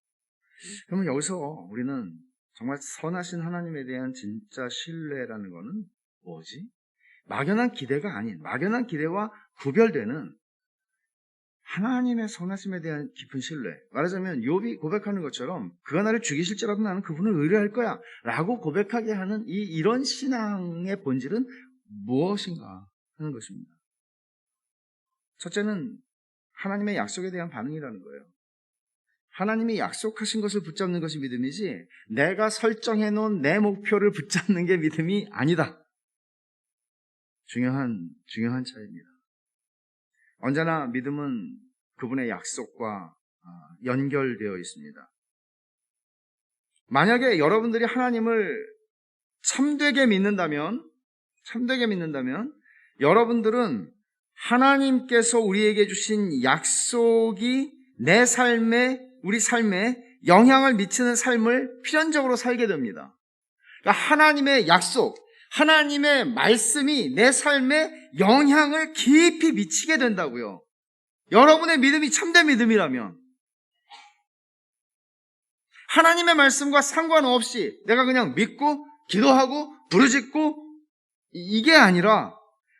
그러면 여기서 우리는 정말 선하신 하나님에 대한 진짜 신뢰라는 거는 뭐지? 막연한 기대가 아닌, 막연한 기대와 구별되는 하나님의 선하심에 대한 깊은 신뢰. 말하자면 욥이 고백하는 것처럼 그가 나를 죽이실지라도 나는 그분을 의뢰할 거야 라고 고백하게 하는 이런 신앙의 본질은 무엇인가 하는 것입니다. 첫째는 하나님의 약속에 대한 반응이라는 거예요. 하나님이 약속하신 것을 붙잡는 것이 믿음이지 내가 설정해 놓은 내 목표를 붙잡는 게 믿음이 아니다. 중요한 차이입니다. 언제나 믿음은 그분의 약속과 연결되어 있습니다. 만약에 여러분들이 하나님을 참되게 믿는다면 여러분들은 하나님께서 우리에게 주신 약속이 내 삶에, 우리 삶에 영향을 미치는 삶을 필연적으로 살게 됩니다. 그러니까 하나님의 약속, 하나님의 말씀이 내 삶에 영향을 깊이 미치게 된다고요. 여러분의 믿음이 참된 믿음이라면 하나님의 말씀과 상관없이 내가 그냥 믿고 기도하고 부르짖고 이게 아니라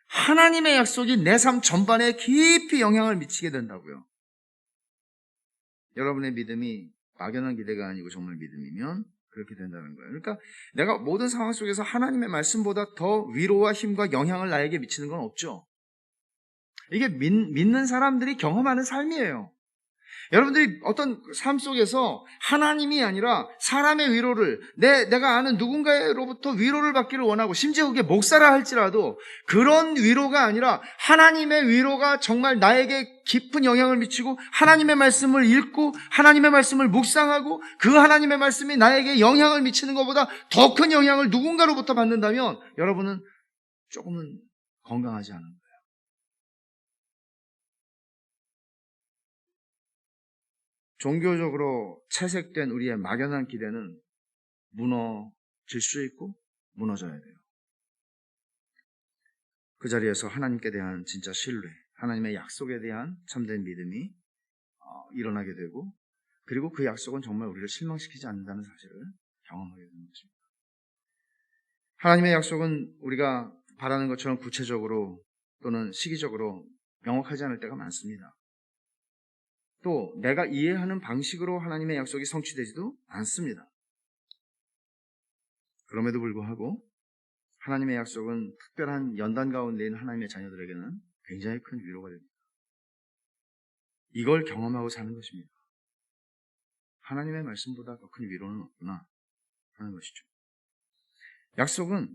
하나님의 약속이 내 삶 전반에 깊이 영향을 미치게 된다고요. 여러분의 믿음이 막연한 기대가 아니고 정말 믿음이면 그렇게 된다는 거예요. 그러니까 내가 모든 상황 속에서 하나님의 말씀보다 더 위로와 힘과 영향을 나에게 미치는 건 없죠. 이게 믿는 사람들이 경험하는 삶이에요. 여러분들이 어떤 삶 속에서 하나님이 아니라 사람의 위로를 내가 아는 누군가로부터 위로를 받기를 원하고 심지어 그게 목사라 할지라도 그런 위로가 아니라 하나님의 위로가 정말 나에게 깊은 영향을 미치고 하나님의 말씀을 읽고 하나님의 말씀을 묵상하고 그 하나님의 말씀이 나에게 영향을 미치는 것보다 더 큰 영향을 누군가로부터 받는다면 여러분은 조금은 건강하지 않은 거예요. 종교적으로 채색된 우리의 막연한 기대는 무너질 수 있고 무너져야 돼요. 그 자리에서 하나님께 대한 진짜 신뢰, 하나님의 약속에 대한 참된 믿음이 일어나게 되고 그리고 그 약속은 정말 우리를 실망시키지 않는다는 사실을 경험하게 되는 것입니다. 하나님의 약속은 우리가 바라는 것처럼 구체적으로 또는 시기적으로 명확하지 않을 때가 많습니다. 또 내가 이해하는 방식으로 하나님의 약속이 성취되지도 않습니다. 그럼에도 불구하고 하나님의 약속은 특별한 연단 가운데 있는 하나님의 자녀들에게는 굉장히 큰 위로가 됩니다. 이걸 경험하고 사는 것입니다. 하나님의 말씀보다 더 큰 위로는 없구나 하는 것이죠. 약속은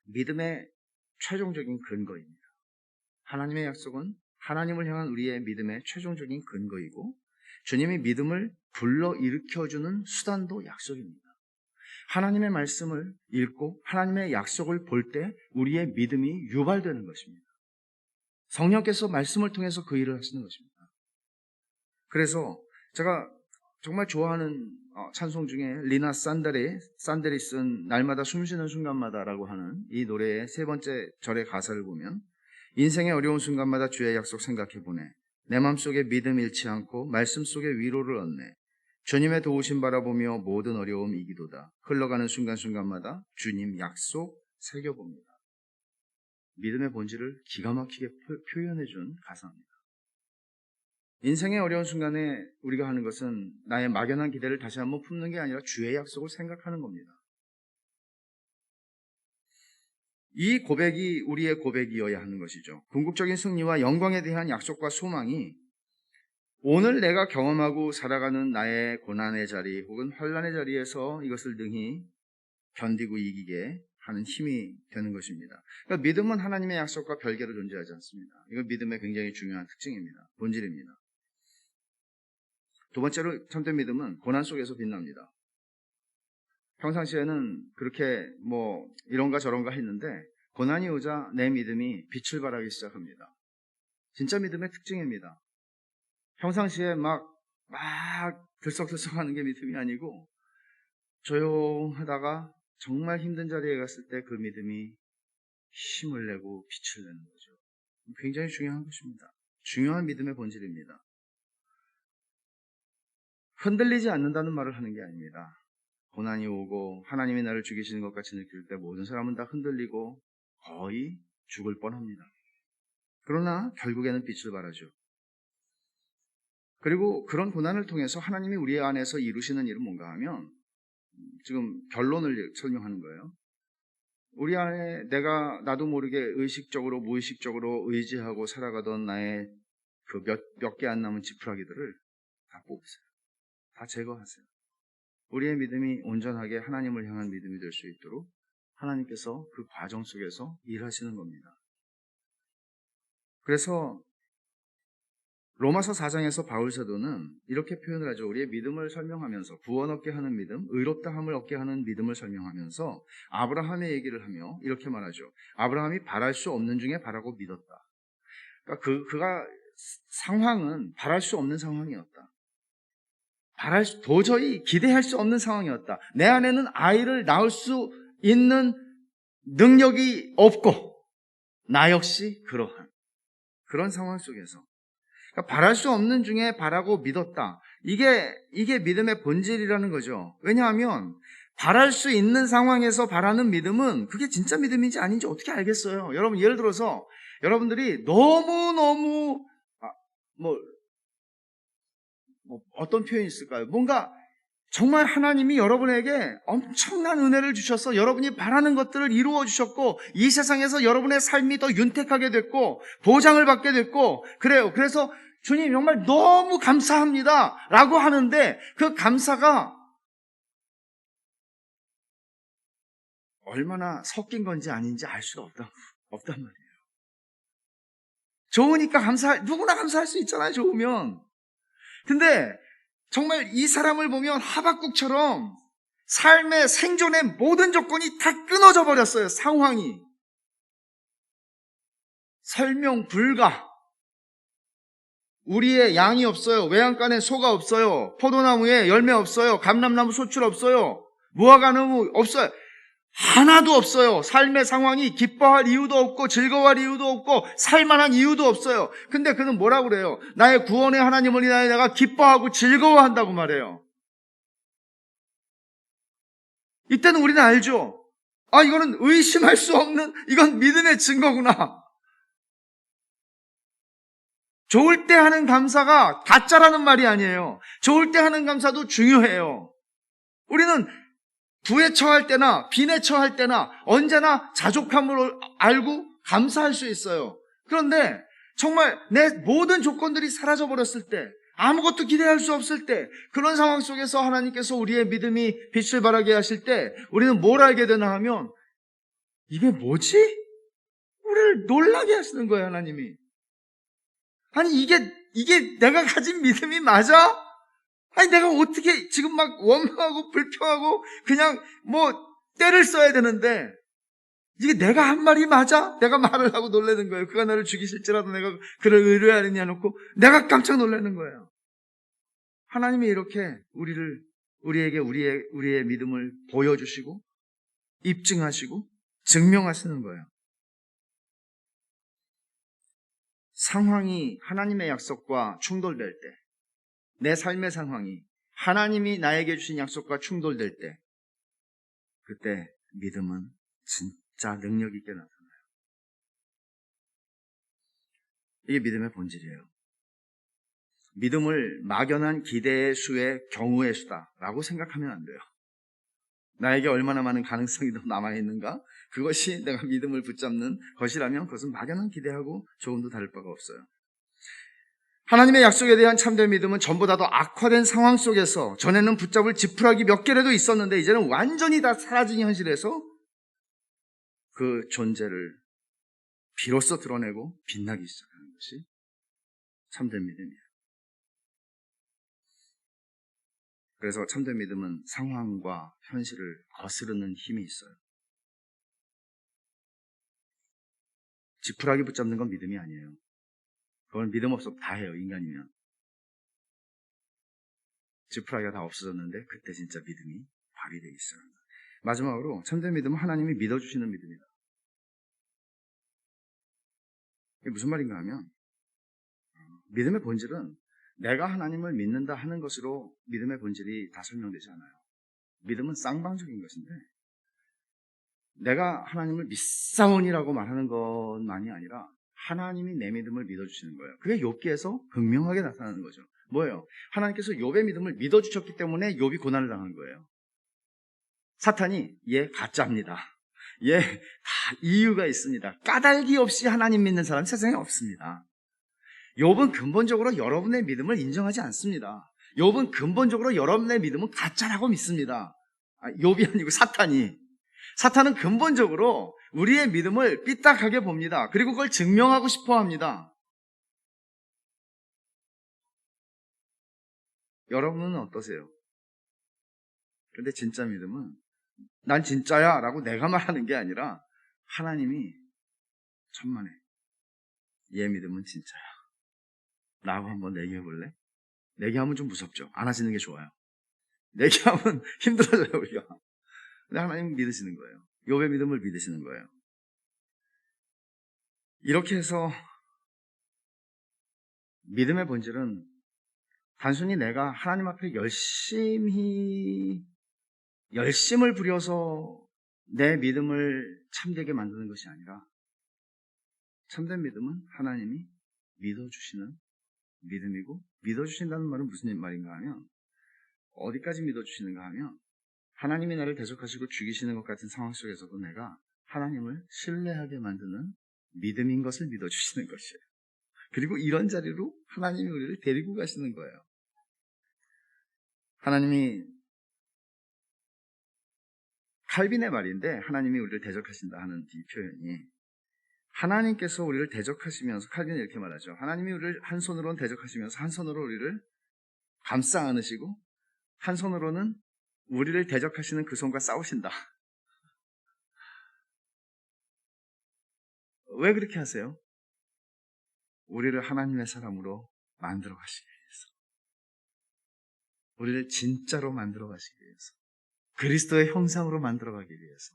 믿음의 최종적인 근거입니다. 하나님의 약속은 하나님을 향한 우리의 믿음의 최종적인 근거이고 주님이 믿음을 불러일으켜주는 수단도 약속입니다. 하나님의 말씀을 읽고 하나님의 약속을 볼 때 우리의 믿음이 유발되는 것입니다. 성령께서 말씀을 통해서 그 일을 하시는 것입니다. 그래서 제가 정말 좋아하는 찬송 중에 리나 산데리 쓴 날마다 숨쉬는 순간마다라고 하는 이 노래의 세 번째 절의 가사를 보면 인생의 어려운 순간마다 주의 약속 생각해보네. 내 마음속에 믿음 잃지 않고 말씀 속에 위로를 얻네. 주님의 도우심 바라보며 모든 어려움 이기도다. 흘러가는 순간순간마다 주님 약속 새겨봅니다. 믿음의 본질을 기가 막히게 표현해준 가사입니다. 인생의 어려운 순간에 우리가 하는 것은 나의 막연한 기대를 다시 한번 품는 게 아니라 주의 약속을 생각하는 겁니다. 이 고백이 우리의 고백이어야 하는 것이죠. 궁극적인 승리와 영광에 대한 약속과 소망이 오늘 내가 경험하고 살아가는 나의 고난의 자리 혹은 환난의 자리에서 이것을 능히 견디고 이기게 하는 힘이 되는 것입니다. 그러니까 믿음은 하나님의 약속과 별개로 존재하지 않습니다. 이건 믿음의 굉장히 중요한 특징입니다. 본질입니다. 두 번째로 참된 믿음은 고난 속에서 빛납니다. 평상시에는 그렇게 이런가 저런가 했는데 고난이 오자 내 믿음이 빛을 발하기 시작합니다. 진짜 믿음의 특징입니다. 평상시에 막 들썩들썩하는 게 믿음이 아니고 조용하다가 정말 힘든 자리에 갔을 때 그 믿음이 힘을 내고 빛을 내는 거죠. 굉장히 중요한 것입니다. 중요한 믿음의 본질입니다. 흔들리지 않는다는 말을 하는 게 아닙니다. 고난이 오고 하나님이 나를 죽이시는 것 같이 느낄 때 모든 사람은 다 흔들리고 거의 죽을 뻔합니다. 그러나 결국에는 빛을 발하죠. 그리고 그런 고난을 통해서 하나님이 우리 안에서 이루시는 일은 뭔가 하면, 지금 결론을 설명하는 거예요. 우리 안에 나도 모르게 의식적으로 무의식적으로 의지하고 살아가던 나의 그 몇 개 안 남은 지푸라기들을 다 뽑으세요. 다 제거하세요. 우리의 믿음이 온전하게 하나님을 향한 믿음이 될 수 있도록 하나님께서 그 과정 속에서 일하시는 겁니다. 그래서 로마서 4장에서 바울 사도는 이렇게 표현을 하죠. 우리의 믿음을 설명하면서 구원 얻게 하는 믿음, 의롭다함을 얻게 하는 믿음을 설명하면서 아브라함의 얘기를 하며 이렇게 말하죠. 아브라함이 바랄 수 없는 중에 바라고 믿었다. 그러니까 그가 상황은 바랄 수 없는 상황이었다. 도저히 기대할 수 없는 상황이었다. 내 안에는 아이를 낳을 수 있는 능력이 없고 나 역시 그러한 그런 상황 속에서, 그러니까 바랄 수 없는 중에 바라고 믿었다. 이게 믿음의 본질이라는 거죠. 왜냐하면 바랄 수 있는 상황에서 바라는 믿음은 그게 진짜 믿음인지 아닌지 어떻게 알겠어요? 여러분, 예를 들어서 여러분들이 너무너무 어떤 표현이 있을까요? 뭔가 정말 하나님이 여러분에게 엄청난 은혜를 주셔서 여러분이 바라는 것들을 이루어 주셨고 이 세상에서 여러분의 삶이 더 윤택하게 됐고 보장을 받게 됐고 그래요. 그래서 주님 정말 너무 감사합니다 라고 하는데 그 감사가 얼마나 섞인 건지 아닌지 알 수가 없단 말이에요. 좋으니까 누구나 감사할 수 있잖아요. 좋으면. 근데 정말 이 사람을 보면 하박국처럼 삶의 생존의 모든 조건이 다 끊어져 버렸어요. 상황이. 설명 불가. 우리의 양이 없어요. 외양간에 소가 없어요. 포도나무에 열매 없어요. 감람나무 소출 없어요. 무화과나무 없어요. 하나도 없어요. 삶의 상황이 기뻐할 이유도 없고 즐거워할 이유도 없고 살만한 이유도 없어요. 근데 그는 뭐라고 그래요? 나의 구원의 하나님을 인하여 내가 기뻐하고 즐거워한다고 말해요. 이때는 우리는 알죠. 이거는 의심할 수 없는, 이건 믿음의 증거구나. 좋을 때 하는 감사가 가짜라는 말이 아니에요. 좋을 때 하는 감사도 중요해요. 우리는 부에 처할 때나 빈에 처할 때나 언제나 자족함을 알고 감사할 수 있어요. 그런데 정말 내 모든 조건들이 사라져버렸을 때, 아무것도 기대할 수 없을 때, 그런 상황 속에서 하나님께서 우리의 믿음이 빛을 발하게 하실 때 우리는 뭘 알게 되나 하면, 이게 뭐지? 우리를 놀라게 하시는 거예요. 하나님이. 아니 이게 내가 가진 믿음이 맞아? 아니 내가 어떻게 지금 막 원망하고 불평하고 그냥 때를 써야 되는데 이게 내가 한 말이 맞아? 내가 말을 하고 놀라는 거예요. 그가 나를 죽이실지라도 내가 그를 의뢰하느냐 놓고 내가 깜짝 놀라는 거예요. 하나님이 이렇게 우리에게 우리의 믿음을 보여주시고 입증하시고 증명하시는 거예요. 상황이 하나님의 약속과 충돌될 때, 내 삶의 상황이 하나님이 나에게 주신 약속과 충돌될 때, 그때 믿음은 진짜 능력 있게 나타나요. 이게 믿음의 본질이에요. 믿음을 막연한 기대의 수의 경우의 수다라고 생각하면 안 돼요. 나에게 얼마나 많은 가능성이 더 남아있는가? 그것이 내가 믿음을 붙잡는 것이라면 그것은 막연한 기대하고 조금도 다를 바가 없어요. 하나님의 약속에 대한 참된 믿음은 전보다 더 악화된 상황 속에서, 전에는 붙잡을 지푸라기 몇 개라도 있었는데 이제는 완전히 다 사라진 현실에서 그 존재를 비로소 드러내고 빛나기 시작하는 것이 참된 믿음이에요. 그래서 참된 믿음은 상황과 현실을 거스르는 힘이 있어요. 지푸라기 붙잡는 건 믿음이 아니에요. 그건 믿음 없어도 다 해요, 인간이면. 지푸라기가 다 없어졌는데 그때 진짜 믿음이 발휘되어 있어요. 마지막으로 참된 믿음은 하나님이 믿어주시는 믿음이다. 이게 무슨 말인가 하면 믿음의 본질은 내가 하나님을 믿는다 하는 것으로 믿음의 본질이 다 설명되지 않아요. 믿음은 쌍방적인 것인데 내가 하나님을 믿사오니라고 말하는 것만이 아니라 하나님이 내 믿음을 믿어주시는 거예요. 그게 욥기에서 분명하게 나타나는 거죠. 뭐예요? 하나님께서 욥의 믿음을 믿어주셨기 때문에 욥이 고난을 당한 거예요. 사탄이 얘 가짜입니다. 얘 다 이유가 있습니다. 까닭이 없이 하나님 믿는 사람 세상에 없습니다. 욥은 근본적으로 여러분의 믿음을 인정하지 않습니다. 욥은 근본적으로 여러분의 믿음은 가짜라고 믿습니다. 욥이 아니고 사탄이. 사탄은 근본적으로 우리의 믿음을 삐딱하게 봅니다. 그리고 그걸 증명하고 싶어 합니다. 여러분은 어떠세요? 그런데 진짜 믿음은 난 진짜야 라고 내가 말하는 게 아니라 하나님이 천만에 얘 믿음은 진짜야 라고 한번 내기해 볼래? 내기하면 좀 무섭죠. 안 하시는 게 좋아요. 내기하면 힘들어져요 우리가. 근데 하나님 믿으시는 거예요. 욥의 믿음을 믿으시는 거예요. 이렇게 해서 믿음의 본질은 단순히 내가 하나님 앞에 열심을 부려서 내 믿음을 참되게 만드는 것이 아니라 참된 믿음은 하나님이 믿어주시는 믿음이고, 믿어주신다는 말은 무슨 말인가 하면 어디까지 믿어주시는가 하면 하나님이 나를 대적하시고 죽이시는 것 같은 상황 속에서도 내가 하나님을 신뢰하게 만드는 믿음인 것을 믿어주시는 것이에요. 그리고 이런 자리로 하나님이 우리를 데리고 가시는 거예요. 하나님이 칼빈의 말인데 하나님이 우리를 대적하신다 하는 이 표현이 하나님께서 우리를 대적하시면서 칼빈은 이렇게 말하죠. 하나님이 우리를 한 손으로는 대적하시면서 한 손으로 우리를 감싸 안으시고 한 손으로는 우리를 대적하시는 그 손과 싸우신다. 왜 그렇게 하세요? 우리를 하나님의 사람으로 만들어 가시기 위해서. 우리를 진짜로 만들어 가시기 위해서. 그리스도의 형상으로 만들어 가기 위해서.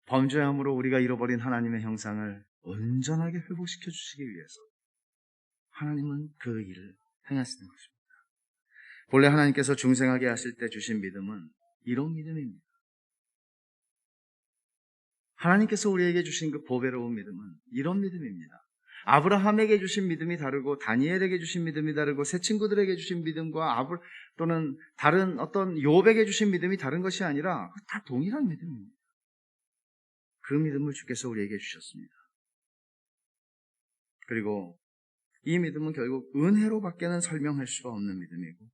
범죄함으로 우리가 잃어버린 하나님의 형상을 온전하게 회복시켜 주시기 위해서 하나님은 그 일을 행하시는 것입니다. 본래 하나님께서 중생하게 하실 때 주신 믿음은 이런 믿음입니다. 하나님께서 우리에게 주신 그 보배로운 믿음은 이런 믿음입니다. 아브라함에게 주신 믿음이 다르고 다니엘에게 주신 믿음이 다르고 새 친구들에게 주신 믿음과 또는 다른 어떤 욥에게 주신 믿음이 다른 것이 아니라 다 동일한 믿음입니다. 그 믿음을 주께서 우리에게 주셨습니다. 그리고 이 믿음은 결국 은혜로밖에는 설명할 수가 없는 믿음이고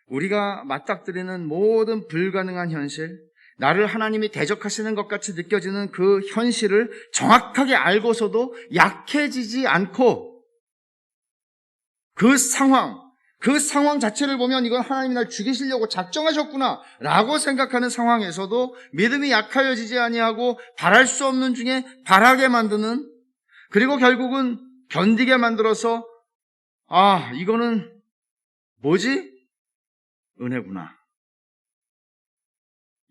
우리가 맞닥뜨리는 모든 불가능한 현실, 나를 하나님이 대적하시는 것 같이 느껴지는 그 현실을 정확하게 알고서도 약해지지 않고 그 상황 자체를 보면 이건 하나님이 날 죽이시려고 작정하셨구나 라고 생각하는 상황에서도 믿음이 약하여지지 아니하고 바랄 수 없는 중에 바라게 만드는, 그리고 결국은 견디게 만들어서 이거는 뭐지? 은혜구나.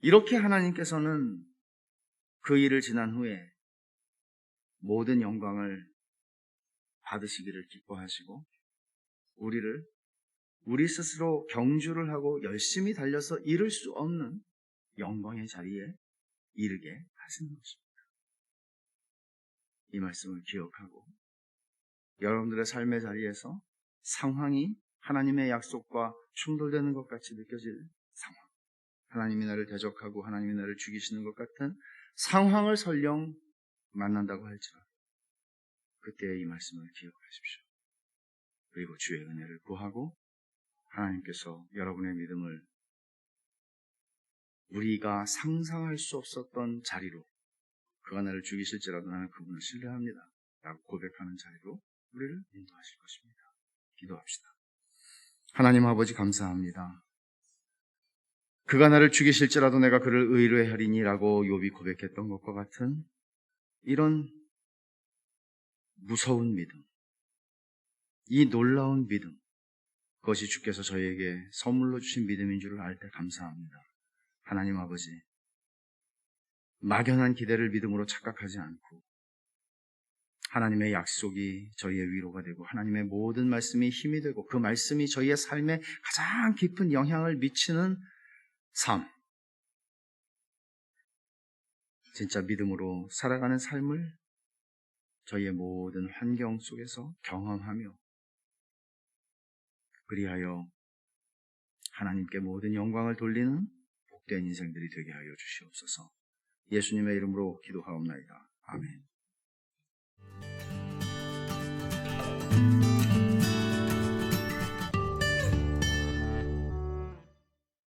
이렇게 하나님께서는 그 일을 지난 후에 모든 영광을 받으시기를 기뻐하시고 우리 스스로 경주를 하고 열심히 달려서 이룰 수 없는 영광의 자리에 이르게 하시는 것입니다. 이 말씀을 기억하고 여러분들의 삶의 자리에서 상황이 하나님의 약속과 충돌되는 것 같이 느껴질 상황, 하나님이 나를 대적하고 하나님이 나를 죽이시는 것 같은 상황을 설령 만난다고 할지라도 그때의 이 말씀을 기억하십시오. 그리고 주의 은혜를 구하고 하나님께서 여러분의 믿음을 우리가 상상할 수 없었던 자리로, 그가 나를 죽이실지라도 나는 그분을 신뢰합니다 라고 고백하는 자리로 우리를 인도하실 것입니다. 기도합시다. 하나님 아버지 감사합니다. 그가 나를 죽이실지라도 내가 그를 의뢰하리니라고 욥이 고백했던 것과 같은 이런 무서운 믿음, 이 놀라운 믿음, 그것이 주께서 저희에게 선물로 주신 믿음인 줄을 알 때 감사합니다. 하나님 아버지, 막연한 기대를 믿음으로 착각하지 않고 하나님의 약속이 저희의 위로가 되고 하나님의 모든 말씀이 힘이 되고 그 말씀이 저희의 삶에 가장 깊은 영향을 미치는 삶, 진짜 믿음으로 살아가는 삶을 저희의 모든 환경 속에서 경험하며 그리하여 하나님께 모든 영광을 돌리는 복된 인생들이 되게 하여 주시옵소서. 예수님의 이름으로 기도하옵나이다. 아멘.